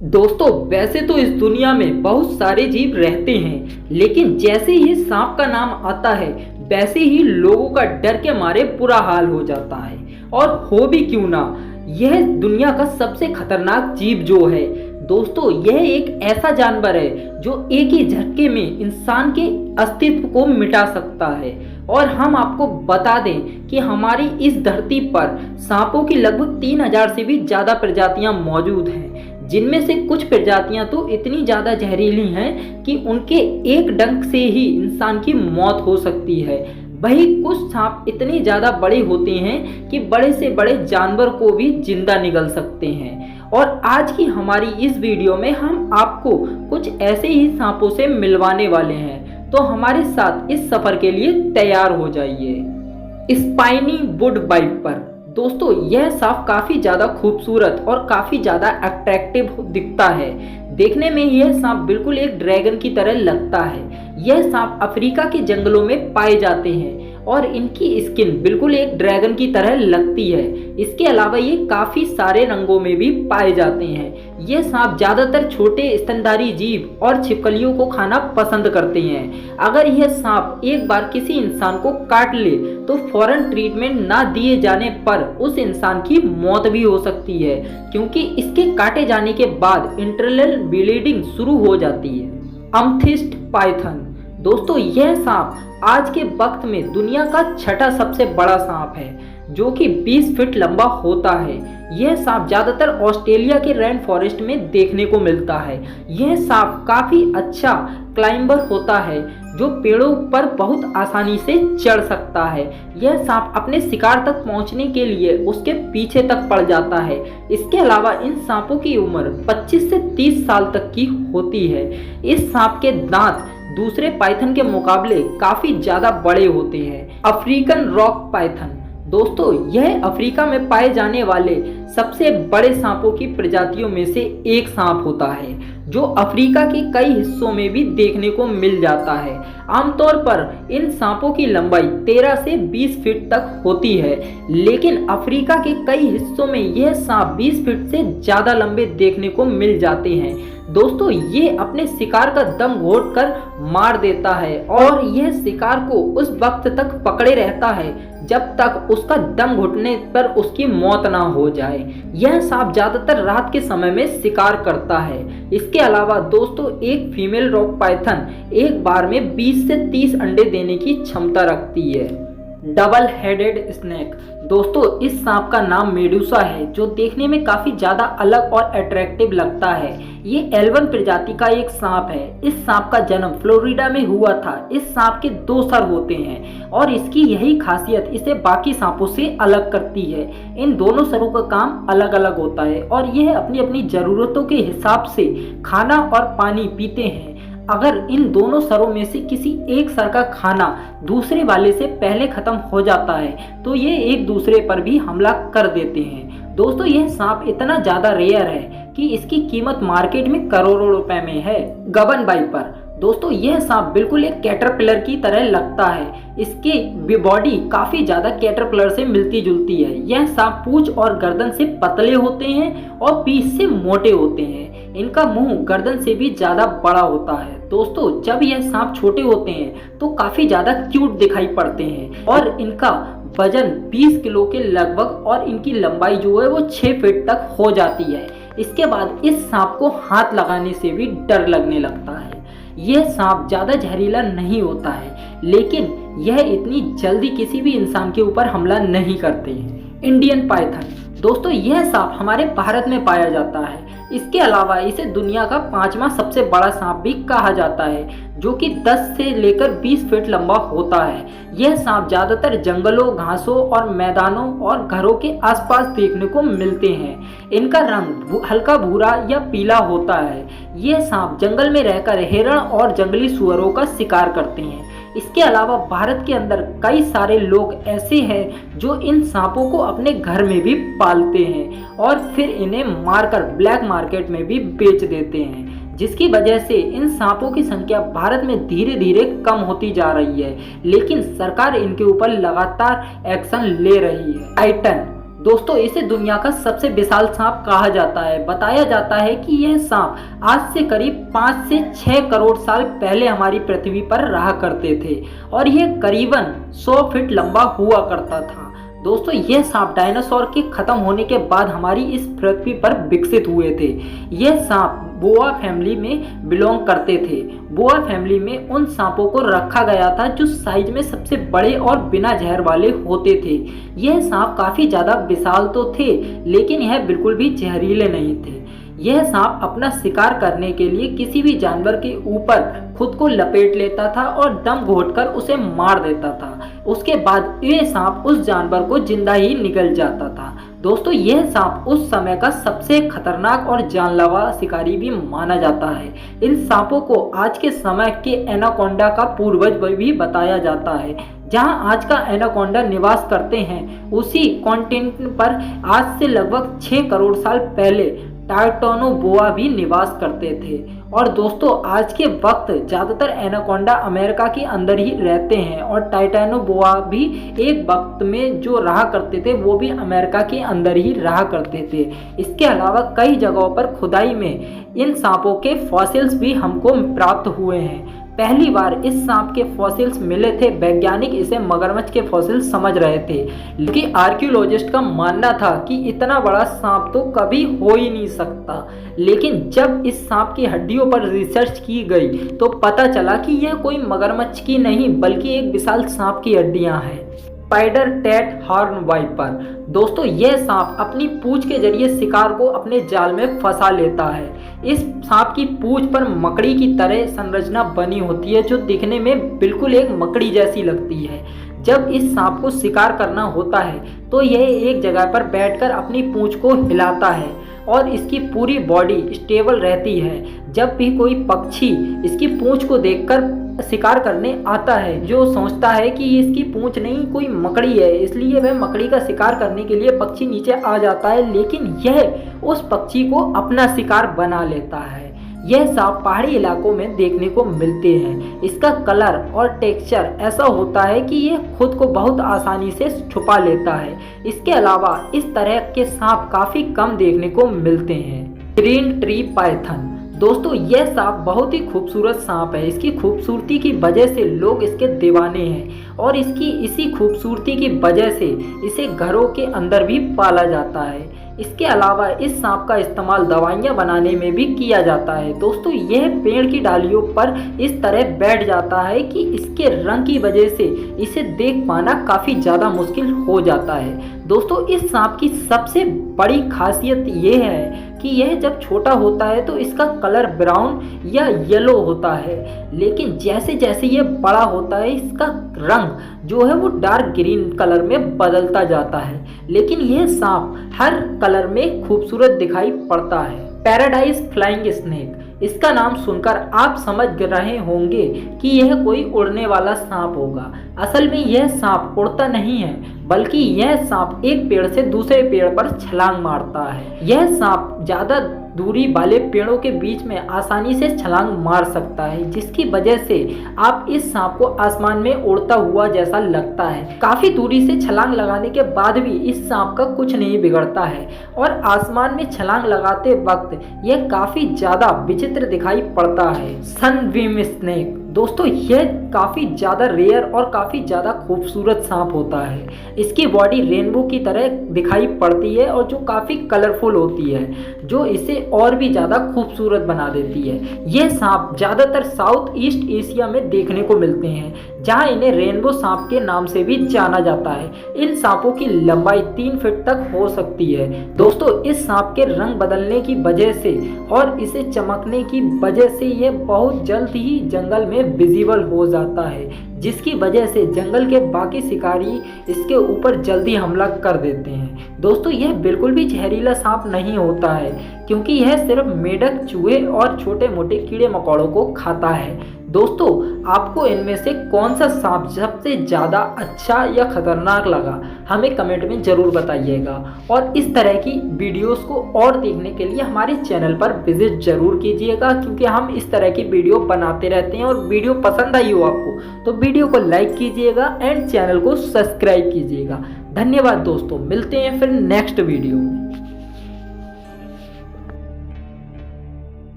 दोस्तों, वैसे तो इस दुनिया में बहुत सारे जीव रहते हैं, लेकिन जैसे ही सांप का नाम आता है वैसे ही लोगों का डर के मारे बुरा हाल हो जाता है। और हो भी क्यों ना, यह दुनिया का सबसे खतरनाक जीव जो है दोस्तों, यह एक ऐसा जानवर है जो एक ही झटके में इंसान के अस्तित्व को मिटा सकता है। और हम आपको बता दें कि हमारी इस धरती पर सांपों की लगभग 3000 से भी ज़्यादा प्रजातियां मौजूद हैं, जिनमें से कुछ प्रजातियां तो इतनी ज़्यादा जहरीली हैं कि उनके एक डंक से ही इंसान की मौत हो सकती है। वही कुछ सांप इतने ज़्यादा बड़े होते हैं कि बड़े से बड़े जानवर को भी जिंदा निगल सकते हैं। और आज की हमारी इस वीडियो में हम आपको कुछ ऐसे ही सांपों से मिलवाने वाले हैं, तो हमारे साथ इस सफ़र के लिए तैयार हो जाइए। स्पाइनी वुड वाइपर दोस्तों, यह सांप काफ़ी ज़्यादा खूबसूरत और काफ़ी ज़्यादा अट्रैक्टिव दिखता है। देखने में यह सांप बिल्कुल एक ड्रैगन की तरह लगता है। यह सांप अफ्रीका के जंगलों में पाए जाते हैं और इनकी स्किन बिल्कुल एक ड्रैगन की तरह लगती है। इसके अलावा ये काफ़ी सारे रंगों में भी पाए जाते हैं। ये सांप ज़्यादातर छोटे स्तनधारी जीव और छिपकलियों को खाना पसंद करते हैं। अगर यह सांप एक बार किसी इंसान को काट ले तो फौरन ट्रीटमेंट ना दिए जाने पर उस इंसान की मौत भी हो सकती है, क्योंकि इसके काटे जाने के बाद इंटरनल ब्लीडिंग शुरू हो जाती है। अमथिस्ट पाइथन दोस्तों, यह सांप आज के वक्त में दुनिया का छठा सबसे बड़ा सांप है, जो कि 20 फीट लंबा होता है। यह सांप ज़्यादातर ऑस्ट्रेलिया के रेन फॉरेस्ट में देखने को मिलता है। यह सांप काफ़ी अच्छा क्लाइंबर होता है, जो पेड़ों पर बहुत आसानी से चढ़ सकता है। यह सांप अपने शिकार तक पहुंचने के लिए उसके पीछे तक पड़ जाता है। इसके अलावा इन सांपों की उम्र 25 से 30 साल तक की होती है। इस सांप के दांत दूसरे पाइथन के मुकाबले काफ़ी ज़्यादा बड़े होते हैं। अफ्रीकन रॉक पाइथन दोस्तों, यह अफ्रीका में पाए जाने वाले सबसे बड़े सांपों की प्रजातियों में से एक सांप होता है, जो अफ्रीका के कई हिस्सों में भी देखने को मिल जाता है। आमतौर पर इन सांपों की लंबाई 13 से 20 फीट तक होती है, लेकिन अफ्रीका के कई हिस्सों में यह सांप 20 फीट से ज़्यादा लंबे देखने को मिल जाते हैं। दोस्तों, ये अपने शिकार का दम घोट कर मार देता है और यह शिकार को उस वक्त तक पकड़े रहता है जब तक उसका दम घुटने पर उसकी मौत ना हो जाए। यह सांप ज़्यादातर रात के समय में शिकार करता है। इसके अलावा दोस्तों, एक फीमेल रॉक पाइथन एक बार में 20 से 30 अंडे देने की क्षमता रखती है। डबल हेडेड स्नेक दोस्तों, इस सांप का नाम मेडूसा है, जो देखने में काफ़ी ज़्यादा अलग और अट्रैक्टिव लगता है। ये एल्वन प्रजाति का एक सांप है। इस सांप का जन्म फ्लोरिडा में हुआ था। इस सांप के 2 सर होते हैं और इसकी यही खासियत इसे बाकी सांपों से अलग करती है। इन दोनों सरों का काम अलग अलग होता है और यह अपनी अपनी ज़रूरतों के हिसाब से खाना और पानी पीते हैं। अगर इन दोनों सरों में से किसी एक सर का खाना दूसरे वाले से पहले खत्म हो जाता है तो ये एक दूसरे पर भी हमला कर देते हैं। दोस्तों, यह सांप इतना ज़्यादा रेयर है कि इसकी कीमत मार्केट में करोड़ों रुपए में है। गबन वाइपर दोस्तों, यह सांप बिल्कुल एक कैटरपिलर की तरह लगता है। इसकी बॉडी काफ़ी ज़्यादा कैटरपिलर से मिलती जुलती है। यह सांप पूंछ और गर्दन से पतले होते हैं और पीठ से मोटे होते हैं। इनका मुंह गर्दन से भी ज़्यादा बड़ा होता है। दोस्तों, जब यह सांप छोटे होते हैं तो काफ़ी ज़्यादा क्यूट दिखाई पड़ते हैं और इनका वजन 20 किलो के लगभग और इनकी लंबाई जो है वो 6 फीट तक हो जाती है। इसके बाद इस सांप को हाथ लगाने से भी डर लगने लगता है। यह सांप ज़्यादा जहरीला नहीं होता है, लेकिन यह इतनी जल्दी किसी भी इंसान के ऊपर हमला नहीं करते हैं। इंडियन पाइथन दोस्तों, यह सांप हमारे भारत में पाया जाता है। इसके अलावा इसे दुनिया का 5वां सबसे बड़ा सांप भी कहा जाता है, जो कि 10 से लेकर 20 फीट लंबा होता है। यह सांप ज़्यादातर जंगलों, घासों और मैदानों और घरों के आसपास देखने को मिलते हैं। इनका रंग हल्का भूरा या पीला होता है। यह सांप जंगल में रहकर हिरण और जंगली सुअरों का शिकार करते हैं। इसके अलावा भारत के अंदर कई सारे लोग ऐसे हैं जो इन सांपों को अपने घर में भी पालते हैं और फिर इन्हें मारकर ब्लैक मार्केट में भी बेच देते हैं, जिसकी वजह से इन सांपों की संख्या भारत में धीरे धीरे कम होती जा रही है। लेकिन सरकार इनके ऊपर लगातार एक्शन ले रही है। टाइटन दोस्तों इसे दुनिया का सबसे विशाल सांप कहा जाता है। बताया जाता है कि यह सांप आज से करीब 5 से 6 करोड़ साल पहले हमारी पृथ्वी पर रहा करते थे और यह करीबन 100 फीट लंबा हुआ करता था। दोस्तों यह सांप डायनासोर के खत्म होने के बाद हमारी इस पृथ्वी पर विकसित हुए थे। यह सांप बोआ फैमिली में बिलोंग करते थे। बोआ फैमिली में उन सांपों को रखा गया था जो साइज में सबसे बड़े और बिना जहर वाले होते थे। यह सांप काफी ज्यादा विशाल तो थे, लेकिन यह बिल्कुल भी जहरीले नहीं थे। यह सांप अपना शिकार करने के लिए किसी भी जानवर के ऊपर खुद को लपेट लेता था और दम घोंटकर उसे मार देता था। उसके बाद यह सांप उस जानवर को जिंदा ही निगल जाता था। दोस्तों यह सांप उस समय का सबसे खतरनाक और जानलेवा शिकारी भी माना जाता है। इन सांपों को आज के समय के एनाकोंडा का पूर्वज भी बताया जाता है। जहां आज का एनाकोंडा निवास करते हैं, उसी कॉन्टिनेंट पर आज से लगभग 6 करोड़ साल पहले टाइटैनोबोआ भी निवास करते थे। और दोस्तों आज के वक्त ज़्यादातर एनाकोंडा अमेरिका के अंदर ही रहते हैं और टाइटैनोबोआ भी एक वक्त में जो रहा करते थे वो भी अमेरिका के अंदर ही रहा करते थे। इसके अलावा कई जगहों पर खुदाई में इन सांपों के फॉसिल्स भी हमको प्राप्त हुए हैं। पहली बार इस सांप के फॉसिल्स मिले थे, वैज्ञानिक इसे मगरमच्छ के फॉसिल्स समझ रहे थे, लेकिन आर्कियोलॉजिस्ट का मानना था कि इतना बड़ा सांप तो कभी हो ही नहीं सकता। लेकिन जब इस सांप की हड्डियों पर रिसर्च की गई तो पता चला कि यह कोई मगरमच्छ की नहीं बल्कि एक विशाल सांप की हड्डियां हैं। स्पाइडर टैट हॉर्न वाइपर। दोस्तों यह सांप अपनी पूंछ के जरिए शिकार को अपने जाल में फंसा लेता है। इस सांप की पूंछ पर मकड़ी की तरह संरचना बनी होती है जो दिखने में बिल्कुल एक मकड़ी जैसी लगती है। जब इस सांप को शिकार करना होता है तो यह एक जगह पर बैठकर अपनी पूंछ को हिलाता है और इसकी पूरी बॉडी स्टेबल रहती है। जब भी कोई पक्षी इसकी पूंछ को देखकर शिकार करने आता है, जो सोचता है कि इसकी पूंछ नहीं कोई मकड़ी है, इसलिए वह मकड़ी का शिकार करने के लिए पक्षी नीचे आ जाता है, लेकिन यह उस पक्षी को अपना शिकार बना लेता है। यह सांप पहाड़ी इलाकों में देखने को मिलते हैं। इसका कलर और टेक्सचर ऐसा होता है कि यह खुद को बहुत आसानी से छुपा लेता है। इसके अलावा इस तरह के सांप काफी कम देखने को मिलते हैं। Green tree Python. दोस्तों यह सांप बहुत ही खूबसूरत सांप है। इसकी खूबसूरती की वजह से लोग इसके दीवाने हैं और इसकी इसी खूबसूरती की वजह से इसे घरों के अंदर भी पाला जाता है। इसके अलावा इस सांप का इस्तेमाल दवाइयाँ बनाने में भी किया जाता है। दोस्तों यह पेड़ की डालियों पर इस तरह बैठ जाता है कि इसके रंग की वजह से इसे देख पाना काफ़ी ज़्यादा मुश्किल हो जाता है। दोस्तों इस सांप की सबसे बड़ी खासियत यह है कि यह जब छोटा होता है तो इसका कलर ब्राउन या येलो होता है, लेकिन जैसे जैसे यह बड़ा होता है इसका रंग जो है वो डार्क ग्रीन कलर में बदलता जाता है। लेकिन यह सांप हर कलर में खूबसूरत दिखाई पड़ता है। Paradise flying snake. इसका नाम सुनकर आप समझ रहे होंगे कि यह कोई उड़ने वाला सांप होगा। असल में यह सांप उड़ता नहीं है, बल्कि यह सांप एक पेड़ से दूसरे पेड़ पर छलांग मारता है। यह सांप ज़्यादा दूरी वाले पेड़ों के बीच में आसानी से छलांग मार सकता है, जिसकी वजह से आप इस सांप को आसमान में उड़ता हुआ जैसा लगता है। काफी दूरी से छलांग लगाने के बाद भी इस सांप का कुछ नहीं बिगड़ता है और आसमान में छलांग लगाते वक्त यह काफी ज्यादा विचित्र दिखाई पड़ता है। Sunbeam snake. दोस्तों यह काफ़ी ज़्यादा रेयर और काफ़ी ज़्यादा खूबसूरत सांप होता है। इसकी बॉडी रेनबो की तरह दिखाई पड़ती है और जो काफ़ी कलरफुल होती है, जो इसे और भी ज़्यादा खूबसूरत बना देती है। यह सांप ज़्यादातर साउथ ईस्ट एशिया में देखने को मिलते हैं, जहां इन्हें रेनबो सांप के नाम से भी जाना जाता है। इन सांपों की लंबाई 3 फीट तक हो सकती है। दोस्तों इस सांप के रंग बदलने की वजह से और इसे चमकने की वजह से यह बहुत जल्द ही जंगल में विजिबल हो जाता है, जिसकी वजह से जंगल के बाकी शिकारी इसके ऊपर जल्दी हमला कर देते हैं। दोस्तों यह बिल्कुल भी जहरीला सांप नहीं होता है, क्योंकि यह सिर्फ मेढक, चूहे और छोटे मोटे कीड़े मकोड़ों को खाता है। दोस्तों आपको इनमें से कौन सा सांप सबसे ज़्यादा अच्छा या खतरनाक लगा, हमें कमेंट में ज़रूर बताइएगा। और इस तरह की वीडियोस को और देखने के लिए हमारे चैनल पर विजिट ज़रूर कीजिएगा, क्योंकि हम इस तरह की वीडियो बनाते रहते हैं। और वीडियो पसंद आई हो आपको तो वीडियो को लाइक कीजिएगा एंड चैनल को सब्सक्राइब कीजिएगा। धन्यवाद दोस्तों, मिलते हैं फिर नेक्स्ट वीडियो में।